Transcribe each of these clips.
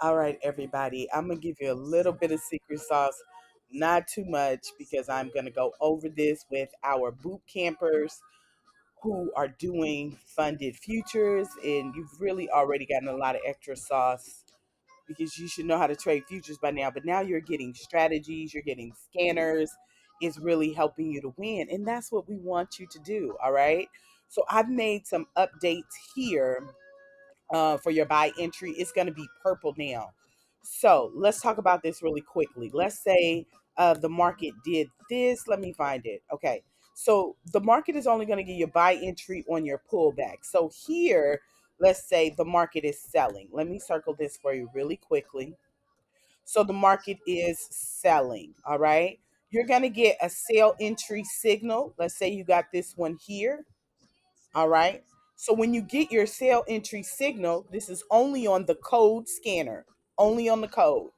All right, everybody. I'm going to give you a little bit of secret sauce, not too much, because I'm going to go over this with our boot campers who are doing funded futures. And you've really already gotten a lot of extra sauce because you should know how to trade futures by now. But now you're getting strategies, you're getting scanners. It's really helping you to win. And that's what we want you to do. All right. So I've made some updates here for your buy entry. It's going to be purple now. So let's talk about this really quickly. Let's say the market did this. Let me find it. Okay. So the market is only going to give you buy entry on your pullback. So here, let's say the market is selling. Let me circle this for you really quickly. So the market is selling. All right. You're going to get a sell entry signal. Let's say you got this one here. All right. So when you get your sale entry signal, this is only on the code scanner, only on the code.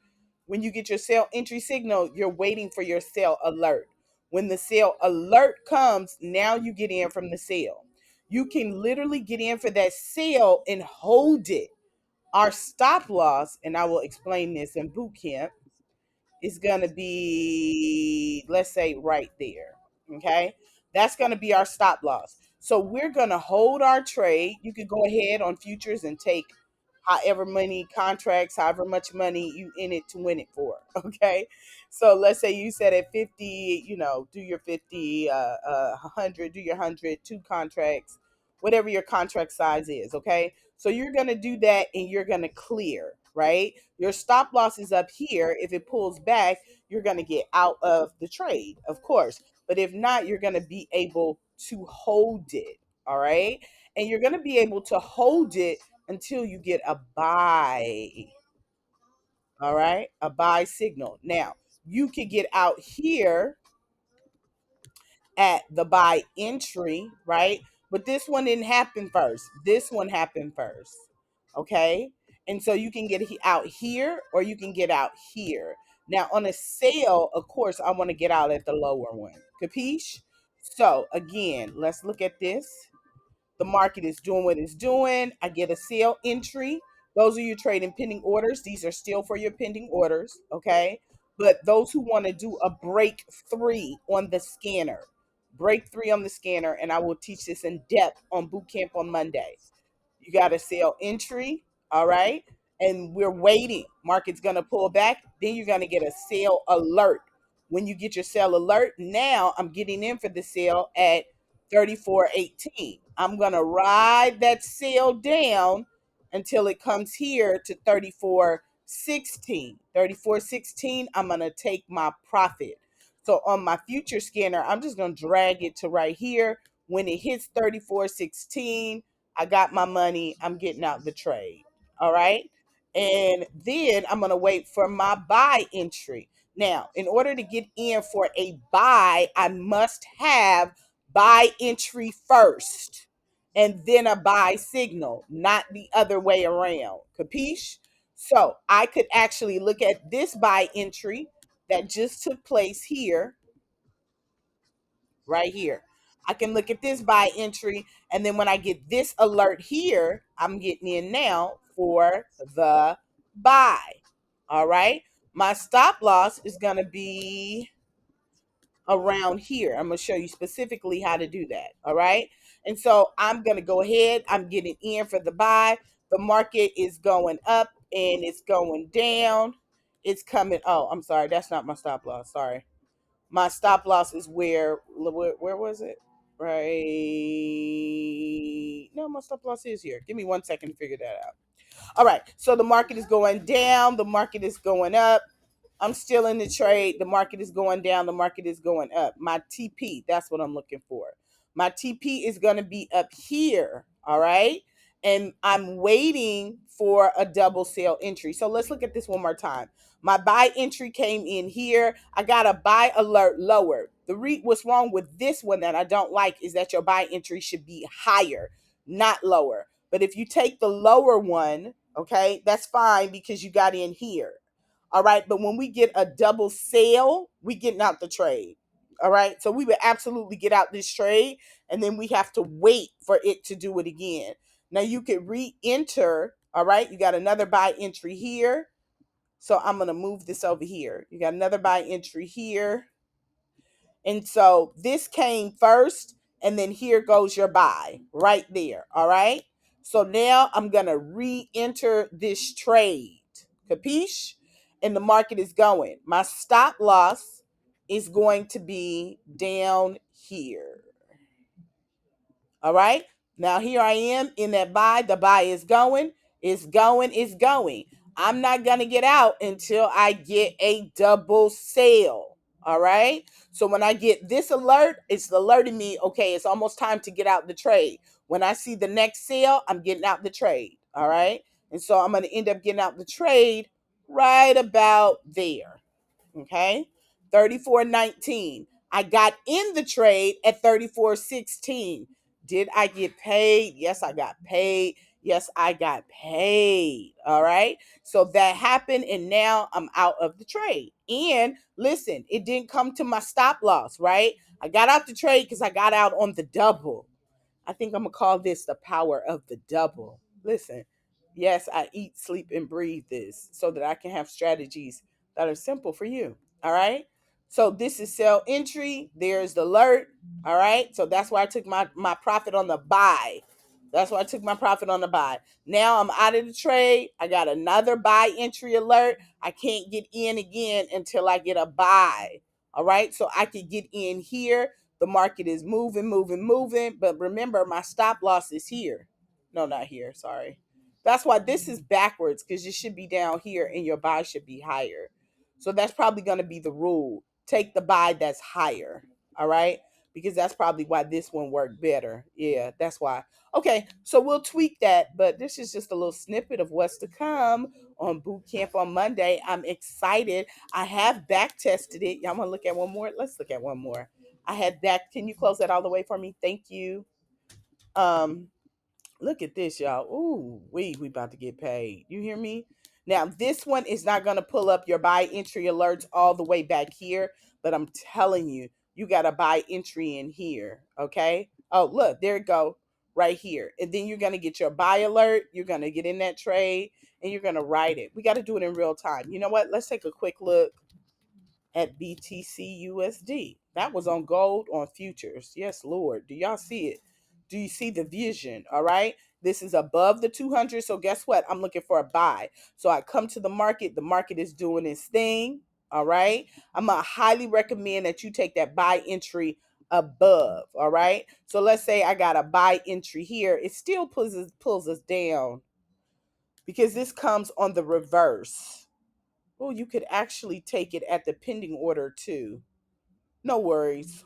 When you get your sale entry signal, you're waiting for your sale alert. When the sale alert comes, now you get in from the sale. You can literally get in for that sale and hold it. Our stop loss, and I will explain this in boot camp, is going to be, let's say, right there. Okay. That's going to be our stop loss. So we're going to hold our trade. You could go ahead on futures and take however many contracts, however much money you in it to win it for. Okay. So let's say you said at 50, do your 50, 100, do your 100, two contracts, whatever your contract size is. Okay. So you're going to do that and you're going to clear, right? Your stop loss is up here. If it pulls back, you're going to get out of the trade, of course. But if not, you're going to be able to hold it. All right. And you're going to be able to hold it until you get a buy. All right. A buy signal. Now, you could get out here at the buy entry, right? But this one didn't happen first. This one happened first. Okay. And so you can get out here or you can get out here. Now, on a sale, of course, I want to get out at the lower one. Capiche? So, again, let's look at this. The market is doing what it's doing. I get a sale entry. Those are your trading pending orders. These are still for your pending orders. Okay. But those who want to do a break three on the scanner, break three on the scanner, and I will teach this in depth on boot camp on Monday. You got to sell entry, all right? And we're waiting. Market's going to pull back. Then you're going to get a sale alert. When you get your sale alert, now I'm getting in for the sale at 34.18. I'm going to ride that sale down until it comes here to 34.16. 34.16, I'm going to take my profit. So on my future scanner, I'm just going to drag it to right here. When it hits 34.16, I got my money. I'm getting out the trade. All right. And then I'm going to wait for my buy entry. Now, in order to get in for a buy, I must have buy entry first and then a buy signal, not the other way around. Capiche? So I could actually look at this buy entry that just took place here, right here. I can look at this buy entry, and then when I get this alert here, I'm getting in now for the buy. All right. My stop loss is going to be around here. I'm going to show you specifically how to do that. All right. And so I'm going to go ahead. I'm getting in for the buy. The market is going up and it's going down. It's coming. Oh, I'm sorry. That's not my stop loss. Sorry. My stop loss is where was it? Right. No, my stop loss is here. Give me 1 second to figure that out. All right. So the market is going down. The market is going up. I'm still in the trade. The market is going down. The market is going up. My TP, that's what I'm looking for. My TP is going to be up here. All right. And I'm waiting for a double sale entry. So let's look at this one more time. My buy entry came in here. I got a buy alert lower. What's wrong with this one that I don't like is that your buy entry should be higher, not lower. But if you take the lower one, okay, that's fine because you got in here. All right. But when we get a double sale, we getting out the trade. All right. So we would absolutely get out this trade and then we have to wait for it to do it again. Now you could re-enter. All right, you got another buy entry here. So I'm going to move this over here. You got another buy entry here. And so this came first, and then here goes your buy right there. All right. So now I'm going to re enter this trade. Capiche? And the market is going. My stop loss is going to be down here. All right. Now here I am in that buy. The buy is going. It's going. It's going. I'm not going to get out until I get a double sale. All right. So when I get this alert, it's alerting me, okay, it's almost time to get out the trade. When I see the next sale, I'm getting out the trade. All right. And so I'm going to end up getting out the trade right about there. Okay. 34.19. I got in the trade at 34.16. Did I get paid? Yes, I got paid. Yes, I got paid. All right. So that happened, and now I'm out of the trade. And listen, it didn't come to my stop loss, right? I got out the trade because I got out on the double. I think I'm going to call this the power of the double. Listen, yes, I eat, sleep, and breathe this so that I can have strategies that are simple for you. All right. So this is sell entry. There's the alert. All right. So that's why I took my profit on the buy. That's why I took my profit on the buy. Now I'm out of the trade. I got another buy entry alert. I can't get in again until I get a buy. All right. So I can get in here. The market is moving, moving, moving. But remember, my stop loss is here. No, not here. Sorry. That's why this is backwards, because you should be down here and your buy should be higher. So that's probably going to be the rule. Take the buy that's higher. All right. Because that's probably why this one worked better. Yeah, that's why. Okay, so we'll tweak that. But this is just a little snippet of what's to come on boot camp on Monday. I'm excited. I have back tested it. Y'all want to look at one more? Let's look at one more. I had back. Can you close that all the way for me? Thank you. Um, Look at this, y'all. Ooh, we about to get paid. You hear me? Now, this one is not going to pull up your buy entry alerts all the way back here, but I'm telling you, you got to buy entry in here, okay? Oh, look, there it go, right here. And then you're going to get your buy alert. You're going to get in that trade, and you're going to write it. We got to do it in real time. You know what? Let's take a quick look at BTC USD. That was on gold on futures. Yes, Lord. Do y'all see it? Do you see the vision? All right. This is above the 200. So guess what? I'm looking for a buy. So I come to the market. The market is doing its thing. All right. I'm going to highly recommend that you take that buy entry above. All right. So let's say I got a buy entry here. It still pulls us down because this comes on the reverse. Oh, you could actually take it at the pending order too. No worries.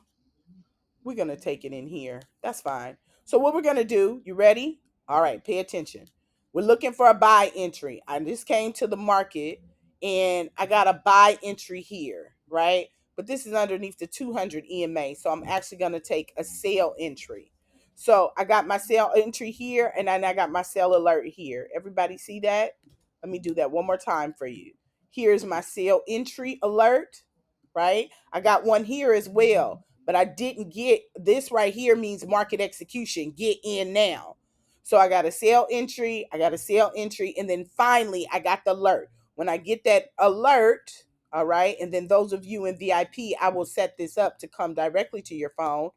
We're going to take it in here. That's fine. So what we're going to do, you ready? All right, pay attention. We're looking for a buy entry. I just came to the market and I got a buy entry here, right? But this is underneath the 200 EMA. So I'm actually going to take a sale entry. So I got my sale entry here and then I got my sale alert here. Everybody see that? Let me do that one more time for you. Here's my sale entry alert, right? I got one here as well, but I didn't get this right here means market execution. Get in now. So I got a sale entry, I got a sale entry, and then finally I got the alert. When I get that alert, all right, and then those of you in VIP, I will set this up to come directly to your phone.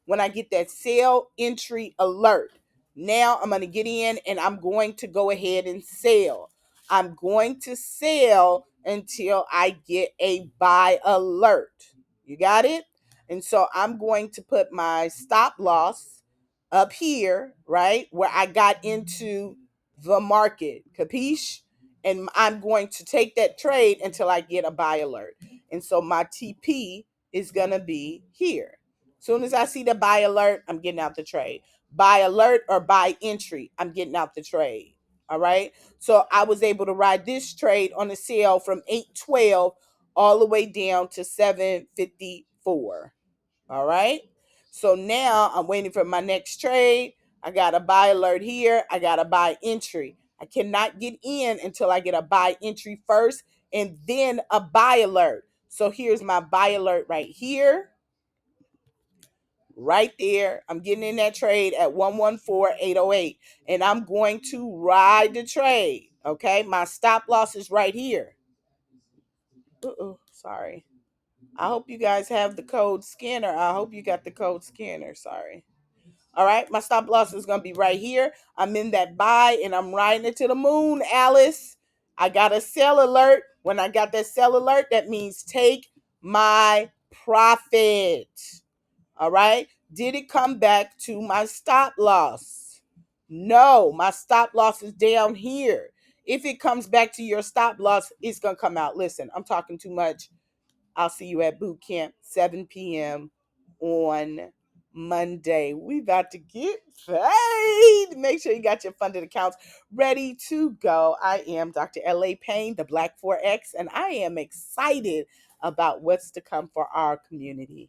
When I get that sale entry alert, now I'm going to get in and I'm going to go ahead and sell. I'm going to sell until I get a buy alert. You got it? And so I'm going to put my stop loss up here, right? Where I got into the market. Capiche? And I'm going to take that trade until I get a buy alert. And so my TP is going to be here. Soon as I see the buy alert, I'm getting out the trade. Buy alert or buy entry, I'm getting out the trade. All right. So I was able to ride this trade on a sale from 812 all the way down to 754. All right. So now I'm waiting for my next trade. I got a buy alert here. I got a buy entry. I cannot get in until I get a buy entry first and then a buy alert. So here's my buy alert right here. right there. I'm getting in that trade at 114,808, and I'm going to ride the trade. Okay, my stop loss is right here. Sorry. I hope you guys have the code scanner. I hope you got the code scanner. Sorry. All right, my stop loss is going to be right here. I'm in that buy and I'm riding it to the moon, Alice. I got a sell alert. When I got that sell alert, that means take my profit. All right. Did it come back to my stop loss? No, my stop loss is down here. If it comes back to your stop loss, it's going to come out. Listen, I'm talking too much. I'll see you at boot camp, 7 p.m. on Monday. We about to get paid. Make sure you got your funded accounts ready to go. I am Dr. L.A. Payne, the Black 4X, and I am excited about what's to come for our community.